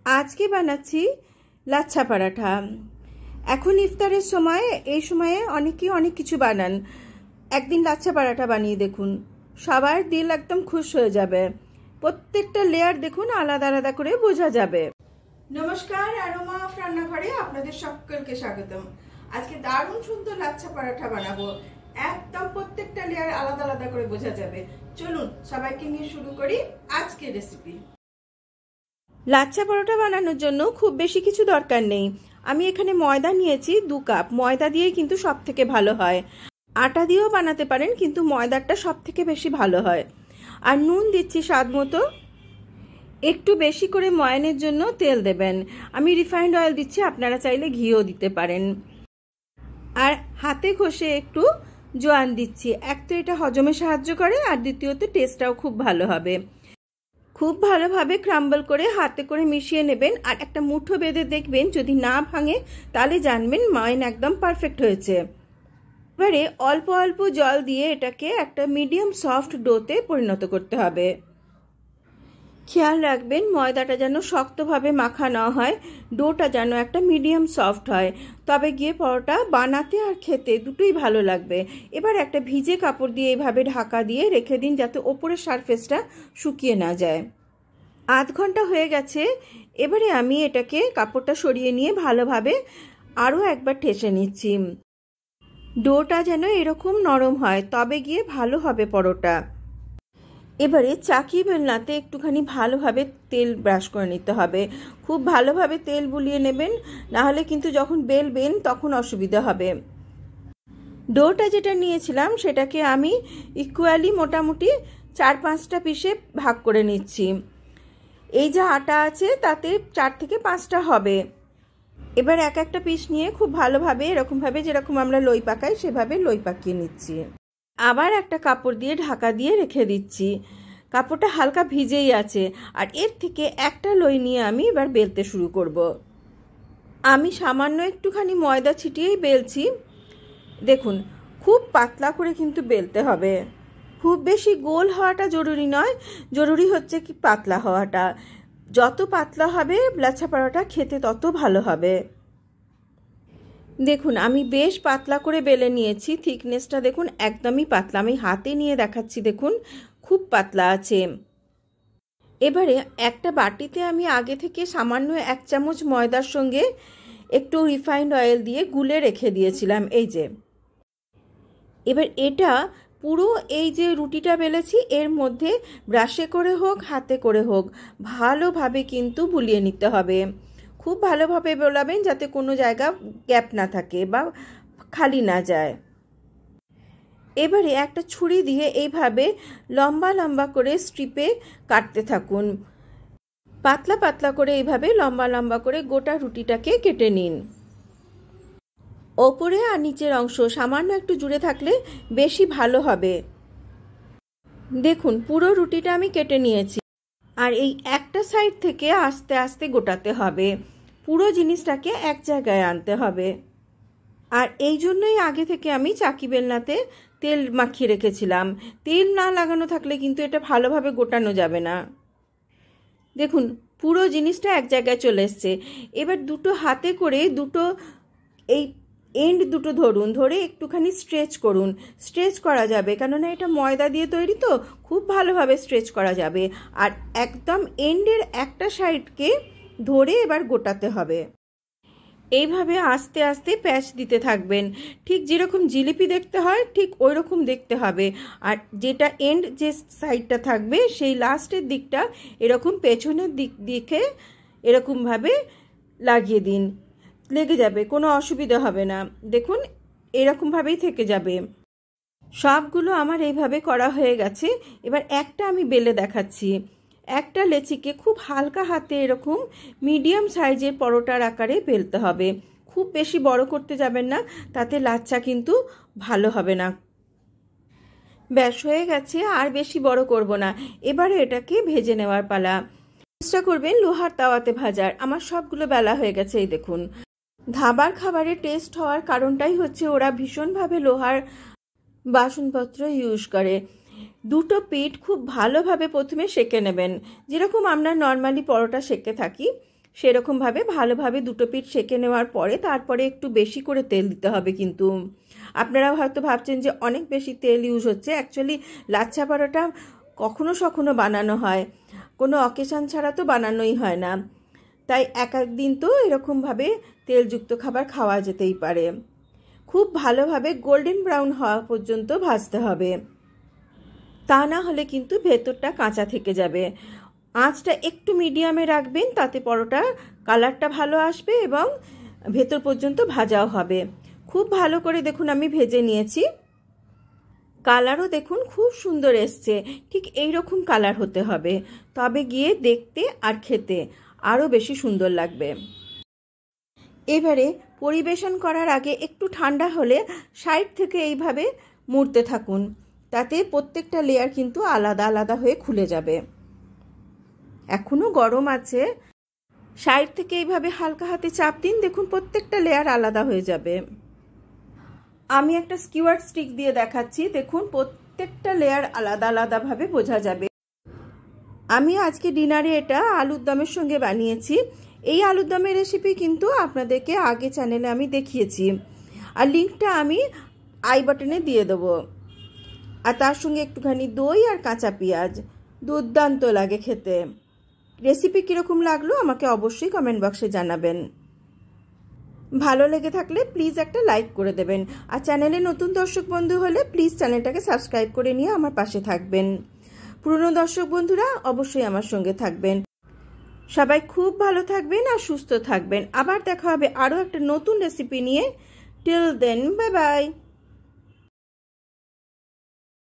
আজকে বানাচ্ছি লাচ্ছা পরাঠা। এখন ইফতারের সময়, এই সময়ে অনেকেই অনেক কিছু বানান। একদিন লাচ্ছা পরাঠা বানিয়ে দেখুন, সবার দিল একদম খুশ হয়ে যাবে। প্রত্যেকটা লেয়ার দেখুন আলাদা আলাদা করে বোঝা যাবে। নমস্কার, অ্যারোমা অফ রান্নাঘরে আপনাদের সকলকে স্বাগতম। আজকে দারুণ সুন্দর লাচ্ছা পরাঠা বানাবো, একদম প্রত্যেকটা লেয়ার আলাদা আলাদা করে বোঝা যাবে। চলুন সবাইকে নিয়ে শুরু করি আজকের রেসিপি। লাচ্ছা পরোটা বানানোর জন্য খুব বেশি কিছু দরকার নেই। আমি এখানে ময়দা নিয়েছি 2 কাপ। ময়দা দিয়েই কিন্তু সব থেকে ভালো হয়। আটা দিয়েও বানাতে পারেন, কিন্তু ময়দাটা সব থেকে বেশি ভালো হয়। আর নুন দিচ্ছি স্বাদ মতো। একটু বেশি করে ময়ানের জন্য তেল দেবেন। আমি রিফাইন্ড অয়েল দিচ্ছি, আপনারা চাইলে ঘিও দিতে পারেন। আর হাতে ঘষে একটু জোয়ান দিচ্ছি। এক তো এটা হজমে সাহায্য করে, আর দ্বিতীয়ত টেস্টটাও খুব ভালো হবে। খুব ভালোভাবে ক্রাম্বল করে হাতে করে মিশিয়ে নেবেন। আর একটা মুঠো বেঁধে দেখবেন, যদি না ভাঙে তাহলে জানবেন ময়ান একদম পারফেক্ট হয়েছে। এবারে অল্প অল্প জল দিয়ে এটাকে একটা মিডিয়াম সফট ডোতে পরিণত করতে হবে। খেয়াল রাখবেন ময়দাটা যেন শক্তভাবে মাখা না হয়, ডোটা যেন একটা মিডিয়াম সফট হয়, তবে গিয়ে পরোটা বানাতে আর খেতে দুটোই ভালো লাগবে। এবার একটা ভিজে কাপড় দিয়ে এইভাবে ঢাকা দিয়ে রেখে দিন, যাতে ওপরের সারফেসটা শুকিয়ে না যায়। আধ ঘন্টা হয়ে গেছে। এবারে আমি এটাকে কাপড়টা সরিয়ে নিয়ে ভালোভাবে আরও একবার ঠেসে নিচ্ছি। ডোটা যেন এরকম নরম হয়, তবে গিয়ে ভালো হবে পরোটা। এবারে চাকি বেলনাতে একটুখানি ভালোভাবে তেল ব্রাশ করে নিতে হবে। খুব ভালোভাবে তেল বুলিয়ে নেবেন, নাহলে কিন্তু যখন বেলবেন তখন অসুবিধা হবে। ডোটা যেটা নিয়েছিলাম সেটাকে আমি ইকুয়ালি মোটামুটি 4-5টা পিসে ভাগ করে নিচ্ছি। এই যে আটা আছে তাতে 4 থেকে 5টা হবে। এবার এক একটা পিস নিয়ে খুব ভালোভাবে এরকমভাবে, যেরকম আমরা লই পাকাই সেভাবে লই পাকিয়ে নিচ্ছি। আবার একটা কাপড় দিয়ে ঢাকা দিয়ে রেখে দিচ্ছি। কাপড়টা হালকা ভিজেই আছে। আর এর থেকে একটা লই নিয়ে আমি এবার বেলতে শুরু করব। আমি সামান্য একটুখানি ময়দা ছিটিয়েই বেলছি। দেখুন, খুব পাতলা করে কিন্তু বেলতে হবে। খুব বেশি গোল হওয়াটা জরুরি নয়, জরুরি হচ্ছে কি পাতলা হওয়াটা। যত পাতলা হবে লাচ্ছা পরোটা খেতে তত ভালো হবে। দেখুন, আমি বেশ পাতলা করে বেলে নিয়েছি। থিকনেসটা দেখুন একদমই পাতলা। আমি হাতে নিয়ে দেখাচ্ছি, দেখুন খুব পাতলা আছে। এবারে একটা বাটিতে আমি আগে থেকে সামান্য 1 চামচ ময়দার সঙ্গে একটু রিফাইন্ড অয়েল দিয়ে গুলে রেখে দিয়েছিলাম। এই যে এবার এটা পুরো এই যে রুটিটা বেলেছি এর মধ্যে ব্রাশে করে হোক হাতে করে হোক ভালোভাবে কিন্তু বুলিয়ে নিতে হবে। খুব ভালোভাবে বেলাবেন, যাতে কোনো জায়গা গ্যাপ না থাকে বা খালি না যায়। এবারে একটা ছুরি দিয়ে এইভাবে লম্বা লম্বা করে স্ট্রিপে কাটতে থাকুন। পাতলা পাতলা করে এইভাবে লম্বা লম্বা করে গোটা রুটিটাকে কেটে নিন। ওপরে আর নিচের অংশ সামান্য একটু জুড়ে থাকলে বেশি ভালো হবে। দেখুন, পুরো রুটিটা আমি কেটে নিয়েছি। আর এই একটা সাইড থেকে আস্তে আস্তে গোটাতে হবে, পুরো জিনিসটাকে এক জায়গায় আনতে হবে। আর এই জন্যই আগে থেকে আমি চাকি বেলনাতে তেল মাখিয়ে রেখেছিলাম। তেল না লাগানো থাকলে কিন্তু এটা ভালোভাবে গোটানো যাবে না। দেখুন, পুরো জিনিসটা এক জায়গায় চলে এসছে। এবার দুটো হাতে করে দুটো এই এন্ড দুটো ধরুন, ধরে একটুখানি স্ট্রেচ করুন। স্ট্রেচ করা যাবে, কেননা এটা ময়দা দিয়ে তৈরি, তো খুব ভালোভাবে স্ট্রেচ করা যাবে। আর একদম এন্ডের একটা সাইডকে ধরে এবার গোটাতে হবে। এইভাবে আস্তে আস্তে প্যাচ দিতে থাকবেন। ঠিক যেরকম জিলিপি দেখতে হয় ঠিক ওই রকম দেখতে হবে। আর যেটা এন্ড যে সাইডটা থাকবে সেই লাস্টের দিকটা এরকম পেছনের দিকে এরকমভাবে লাগিয়ে দিন। লেগে যাবে, কোনো অসুবিধা হবে না। দেখুন, এরকমভাবেই থেকে যাবে। সবগুলো আমার এইভাবে করা হয়ে গেছে। এবার একটা আমি বেলে দেখাচ্ছি। একটা লেচিকে খুব হালকা হাতে এরকম মিডিয়াম সাইজের পরোটার আকারে বেলতে হবে। খুব বেশি বড় করতে যাবেন না, তাতে লাচ্ছা কিন্তু ভালো হবে না। ব্যাস হয়ে গেছে, আর বেশি বড় করব না। এবারে এটাকে ভেজে নেওয়ার পালা। চেষ্টা করবেন লোহার তাওয়াতে ভাজার। আমার সবগুলো বেলা হয়ে গেছে। এই দেখুন, ধাবার খাবারে টেস্ট হওয়ার কারণটাই হচ্ছে ওরা ভীষণভাবে লোহার বাসনপত্র ইউজ করে। দুটো পিঠ খুব ভালোভাবে প্রথমে সেঁকে নেবেন, যেরকম আমরা নর্মালি পরোটা সেঁকে থাকি সেরকমভাবে ভালোভাবে দুটো পিঠ সেঁকে নেওয়ার পরে তারপরে একটু বেশি করে তেল দিতে হবে। কিন্তু আপনারা হয়তো ভাবছেন যে অনেক বেশি তেল ইউজ হচ্ছে, অ্যাকচুয়ালি লাচ্ছা পরোটা কখনো সখনো বানানো হয়, কোনো অকেশন ছাড়া তো বানানোই হয় না, তাই এক একদিন তো এরকমভাবে তেলযুক্ত খাবার খাওয়া যেতেই পারে। খুব ভালোভাবে গোল্ডেন ব্রাউন হওয়া পর্যন্ত ভাজতে হবে, তা না হলে কিন্তু ভেতরটা কাঁচা থেকে যাবে। আঁচটা একটু মিডিয়ামে রাখবেন, তাতে পরোটা কালারটা ভালো আসবে এবং ভেতর পর্যন্ত ভাজাও হবে। খুব ভালো করে দেখুন আমি ভেজে নিয়েছি, কালারও দেখুন খুব সুন্দর এসছে। ঠিক এই রকম কালার হতে হবে, তবে গিয়ে দেখতে আর খেতে আরও বেশি সুন্দর লাগবে। এবারে পরিবেশন করার আগে একটু ঠান্ডা হলে সাইড থেকে এইভাবে মুড়তে থাকুন, তাতে প্রত্যেকটা লেয়ার কিন্তু আলাদা আলাদা হয়ে খুলে যাবে। এখনও গরম আছে, সাইড থেকে এইভাবে হালকা হাতে চাপ দিন, দেখুন প্রত্যেকটা লেয়ার আলাদা হয়ে যাবে। আমি একটা স্কিওয়ার স্টিক দিয়ে দেখাচ্ছি, দেখুন প্রত্যেকটা লেয়ার আলাদা আলাদাভাবে বোঝা যাবে। আমি আজকে ডিনারে এটা আলুর দমের সঙ্গে বানিয়েছি। এই আলুর দমের রেসিপি কিন্তু আপনাদেরকে আগে চ্যানেলে আমি দেখিয়েছি, আর লিঙ্কটা আমি আই বাটনে দিয়ে দেবো। আর তার সঙ্গে একটুখানি দই আর কাঁচা পেঁয়াজ, দুর্দান্ত লাগে খেতে। রেসিপি কীরকম লাগলো আমাকে অবশ্যই কমেন্ট বক্সে জানাবেন। ভালো লেগে থাকলে প্লিজ একটা লাইক করে দেবেন, আর চ্যানেলে নতুন দর্শক বন্ধু হলে প্লিজ চ্যানেলটাকে সাবস্ক্রাইব করে নিয়ে আমার পাশে থাকবেন। পুরনো দর্শক বন্ধুরা অবশ্যই আমার সঙ্গে থাকবেন। সবাই খুব ভালো থাকবেন আর সুস্থ থাকবেন। আবার দেখা হবে আরও একটা নতুন রেসিপি নিয়ে। Till then, bye by.